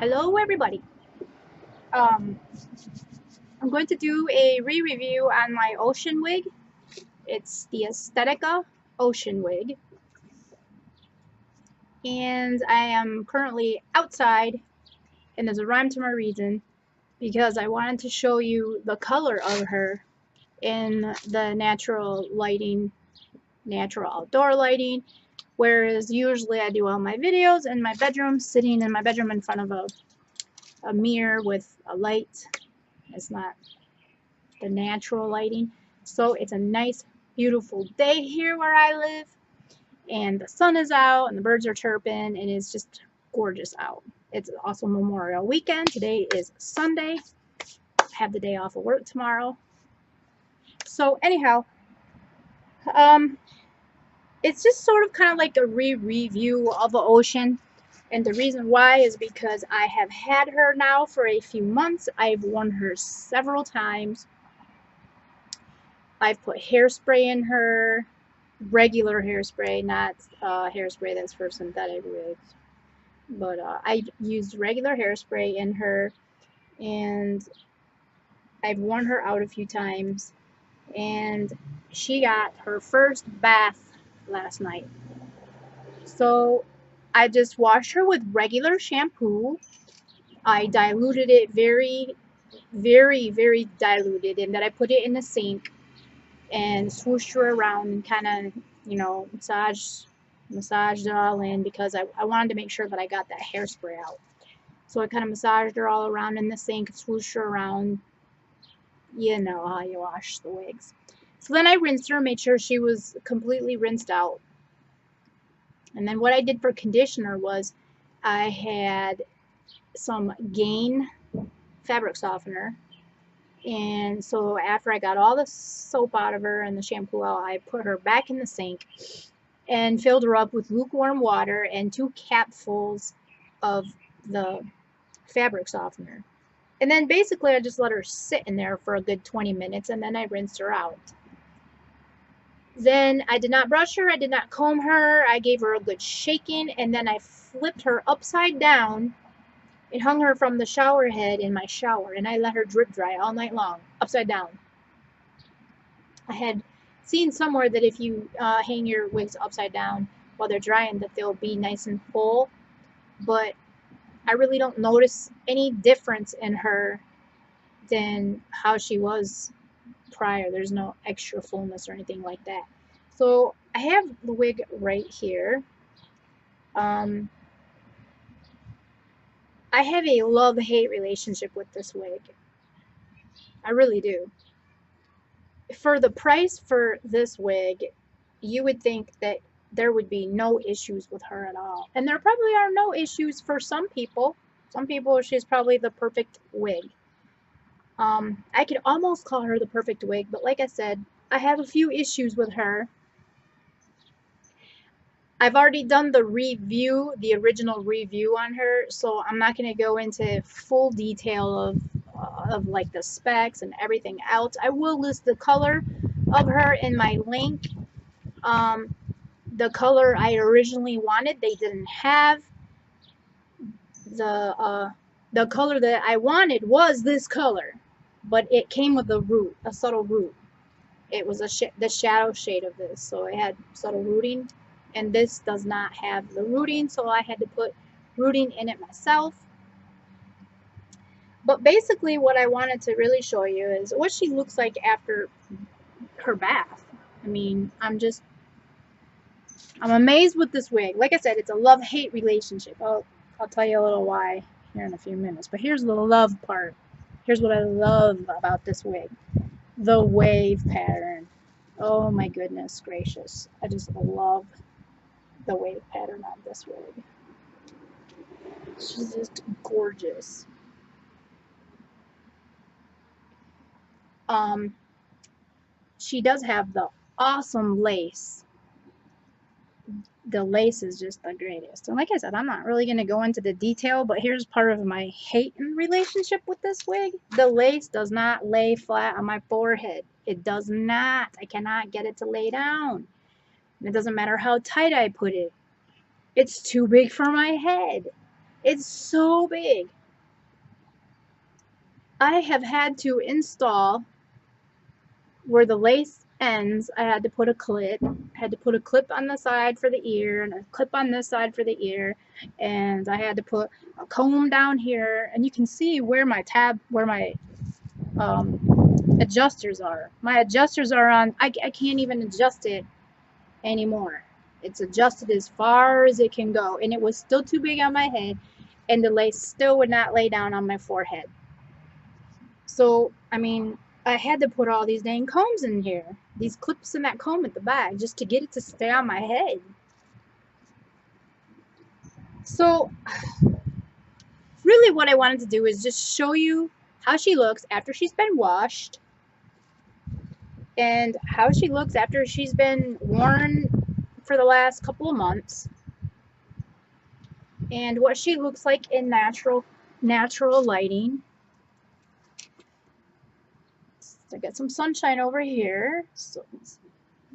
Hello everybody. Um, I'm going to do a re-review on my ocean wig. It's the Estetica Ocean wig. And I am currently outside, and there's a rhyme to my reason, because I wanted to show you the color of her in the natural lighting, natural outdoor lighting, whereas usually I do all my videos in my bedroom, sitting in my bedroom in front of a mirror with a light. It's not the natural lighting. So it's a nice, beautiful day here where I live, and the sun is out, and the birds are chirping, and it's just gorgeous out. It's also Memorial Weekend. Today is Sunday. I have the day off of work tomorrow. So anyhow, it's just sort of kind of like a re-review of the ocean. And the reason why is because I have had her now for a few months. I've worn her several times. I've put hairspray in her, regular hairspray, not hairspray that's for synthetic wigs. But I used regular hairspray in her, and I've worn her out a few times. And she got her first bath last night. So I just washed her with regular shampoo. I diluted it very, very, very diluted, and then I put it in the sink and swooshed her around and kind of, massaged it all in, because I wanted to make sure that I got that hairspray out. So I kind of massaged her all around in the sink, swooshed her around. You know how you wash the wigs. So then I rinsed her, made sure she was completely rinsed out. And then what I did for conditioner was I had some Gain fabric softener. And so after I got all the soap out of her and the shampoo out, I put her back in the sink and filled her up with lukewarm water and 2 capfuls of the fabric softener. And then basically I just let her sit in there for a good 20 minutes, and then I rinsed her out. Then I did not brush her, I did not comb her, I gave her a good shaking, and then I flipped her upside down and hung her from the shower head in my shower, and I let her drip dry all night long, upside down. I had seen somewhere that if you hang your wigs upside down while they're drying, that they'll be nice and full, but I really don't notice any difference in her than how she was prior. There's no extra fullness or anything like that. So I have the wig right here. I have a love-hate relationship with this wig. I really do. For the price for this wig, you would think that there would be no issues with her at all. And there probably are no issues for some people. Some people, she's probably the perfect wig. I could almost call her the perfect wig, but like I said, I have a few issues with her. I've already done the review, the original review on her, so I'm not going to go into full detail of like the specs and everything else. I will list the color of her in my link. The color I originally wanted, they didn't have. The color that I wanted was this color, but it came with a root, a subtle root. It was the shadow shade of this, so it had subtle rooting, and this does not have the rooting, so I had to put rooting in it myself. But basically what I wanted to really show you is what she looks like after her bath. I mean, I'm amazed with this wig. Like I said, it's a love-hate relationship. I'll tell you a little why here in a few minutes. But here's the love part. Here's what I love about this wig. The wave pattern. Oh my goodness gracious. I just love the wave pattern on this wig. She's just gorgeous. She does have the awesome lace. The lace is just the greatest. And like I said, I'm not really going to go into the detail, but here's part of my hate relationship with this wig. The lace does not lay flat on my forehead. It does not. I cannot get it to lay down. And it doesn't matter how tight I put it. It's too big for my head. It's so big. I have had to install where the lace ends. I had to put a clip. I had to put a clip on the side for the ear and a clip on this side for the ear, and I had to put a comb down here. And you can see where my adjusters are. My adjusters are on. I can't even adjust it anymore. It's adjusted as far as it can go, and it was still too big on my head, and the lace still would not lay down on my forehead. So, I mean, I had to put all these dang combs in here, these clips in that comb at the back, just to get it to stay on my head. So, really what I wanted to do is just show you how she looks after she's been washed, and how she looks after she's been worn for the last couple of months, and what she looks like in natural lighting. So I got some sunshine over here, so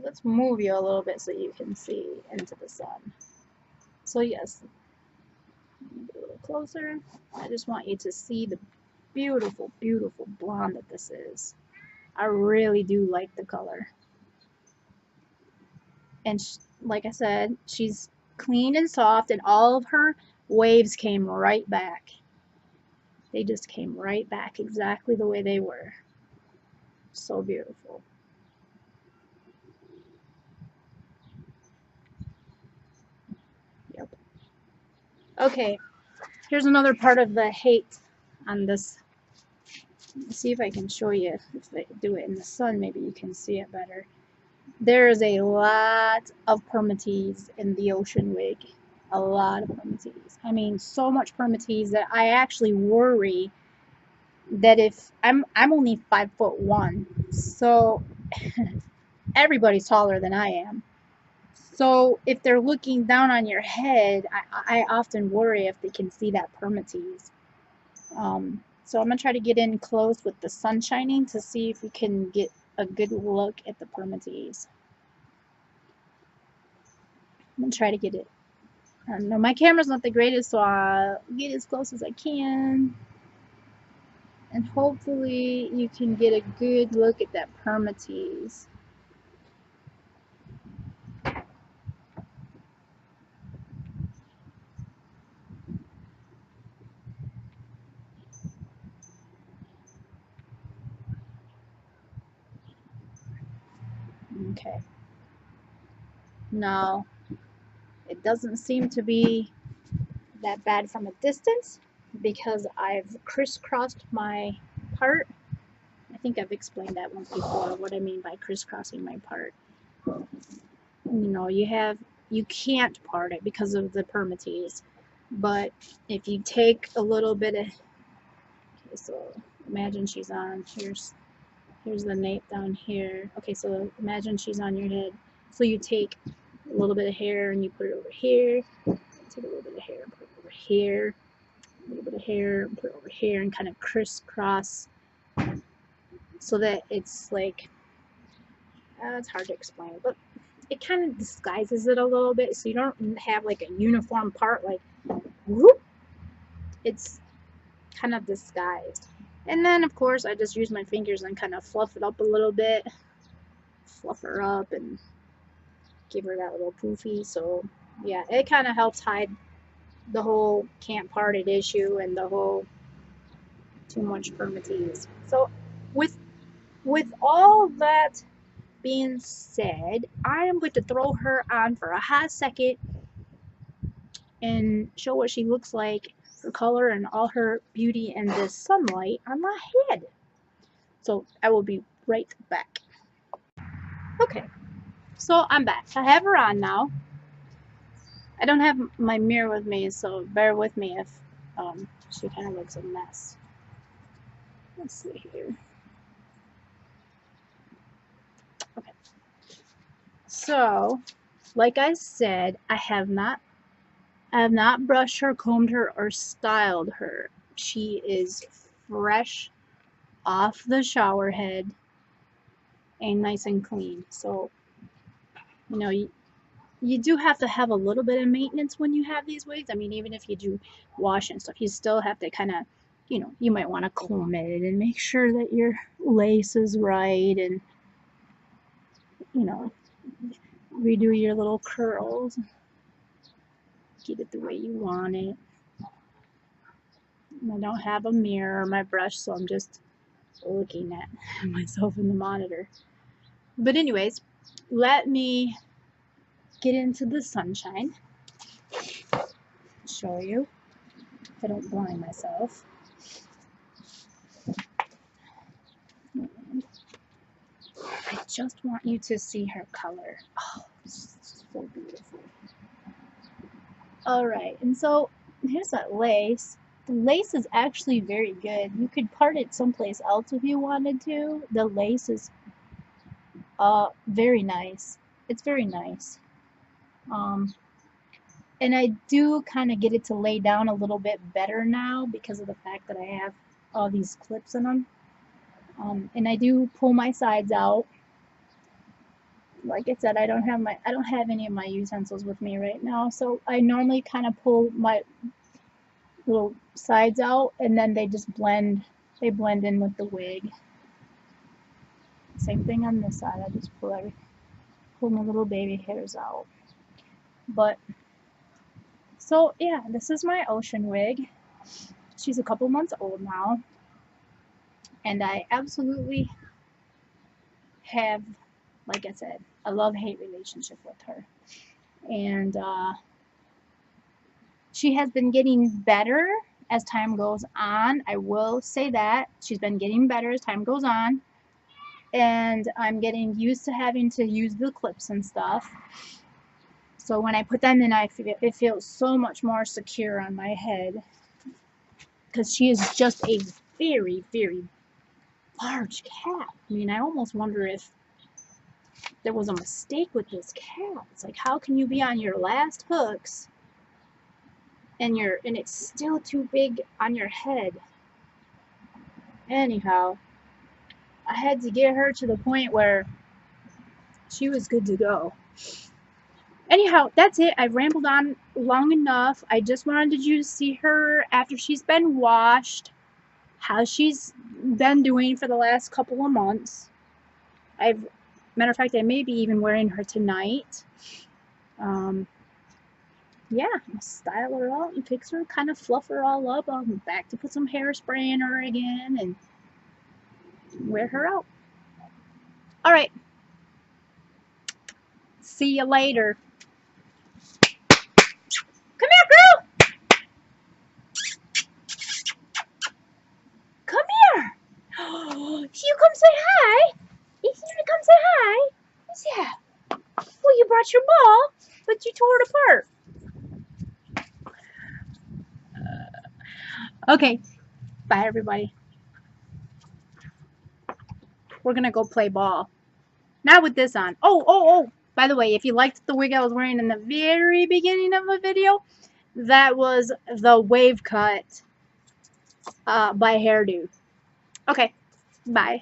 let's move you a little bit so you can see into the sun. So yes, a little closer. I just want you to see the beautiful, beautiful blonde that this is. I really do like the color. And like I said, she's clean and soft, and all of her waves came right back. They just came right back exactly the way they were. So beautiful. Yep. Okay, here's another part of the hate on this. Let's see if I can show you. If I do it in the sun, maybe you can see it better. There is a lot of permatease in the ocean wig. A lot of permatease. I mean, so much permatease that I actually worry that if I'm only 5'1", so everybody's taller than I am. So if they're looking down on your head, I often worry if they can see that permatease. So I'm gonna try to get in close with the sun shining to see if we can get a good look at the permatease. I'm gonna try to get it. No, my camera's not the greatest, so I'll get as close as I can. And hopefully you can get a good look at that permatease. Okay. Now, it doesn't seem to be that bad from a distance because I've crisscrossed my part. I think I've explained that once before, what I mean by crisscrossing my part. You know, you can't part it because of the permatease, but if you take a little bit of, okay, so imagine she's on, here's the nape down here. Okay, so imagine she's on your head. So you take a little bit of hair and you put it over here, take a little bit of hair and put it over here, a little bit of hair and put it over here, and kind of crisscross so that it's like, it's hard to explain, but it kind of disguises it a little bit, so you don't have like a uniform part, like whoop. It's kind of disguised. And then of course I just use my fingers and kind of fluff it up a little bit, fluff her up and give her that little poofy. So yeah, it kind of helps hide the whole can't part it issue and the whole too much permatease. So with all that being said, I am going to throw her on for a hot second and show what she looks like, her color and all her beauty in the sunlight on my head. So I will be right back. Okay, so I'm back. I have her on now. I don't have my mirror with me, so bear with me if she kind of looks a mess. Let's see here. Okay. So, like I said, I have not brushed her, combed her, or styled her. She is fresh off the shower head and nice and clean. So, you know, you do have to have a little bit of maintenance when you have these wigs. I mean, even if you do wash and stuff, you still have to kind of, you know, you might want to comb it and make sure that your lace is right and, you know, redo your little curls. Get it the way you want it. I don't have a mirror or my brush, so I'm just looking at myself in the monitor. But anyways, let me get into the sunshine. Show you. I don't blind myself. I just want you to see her color. Oh, it's so beautiful. Alright, and so here's that lace. The lace is actually very good. You could part it someplace else if you wanted to. The lace is very nice. It's very nice. And I do kind of get it to lay down a little bit better now because of the fact that I have all these clips in them. And I do pull my sides out. Like I said, I don't have any of my utensils with me right now, so I normally kind of pull my little sides out, and then they just blend. They blend in with the wig. Same thing on this side. I just pull my little baby hairs out. But so yeah, this is my ocean wig. She's a couple months old now, and I absolutely have, like I said, a love-hate relationship with her. And she has been getting better as time goes on. I will say that. She's been getting better as time goes on. And I'm getting used to having to use the clips and stuff. So when I put them in, it feels so much more secure on my head. Because she is just a very, very large cat. I mean, I almost wonder if there was a mistake with this cat. It's like, how can you be on your last hooks and it's still too big on your head? Anyhow, I had to get her to the point where she was good to go. Anyhow, that's it. I've rambled on long enough. I just wanted you to see her after she's been washed, how she's been doing for the last couple of months. Matter of fact, I may be even wearing her tonight. Yeah, I'll style her out and fix her, kind of fluff her all up. I'll be back to put some hairspray in her again and wear her out. All right. See you later. Come here, girl. Come here. You come say hi. You here to come say hi. Yeah. Well, you brought your ball, but you tore it apart. Okay. Bye, everybody. We're going to go play ball. Not with this on. Oh. By the way, if you liked the wig I was wearing in the very beginning of the video, that was the wave cut by Hairdo. Okay. Bye.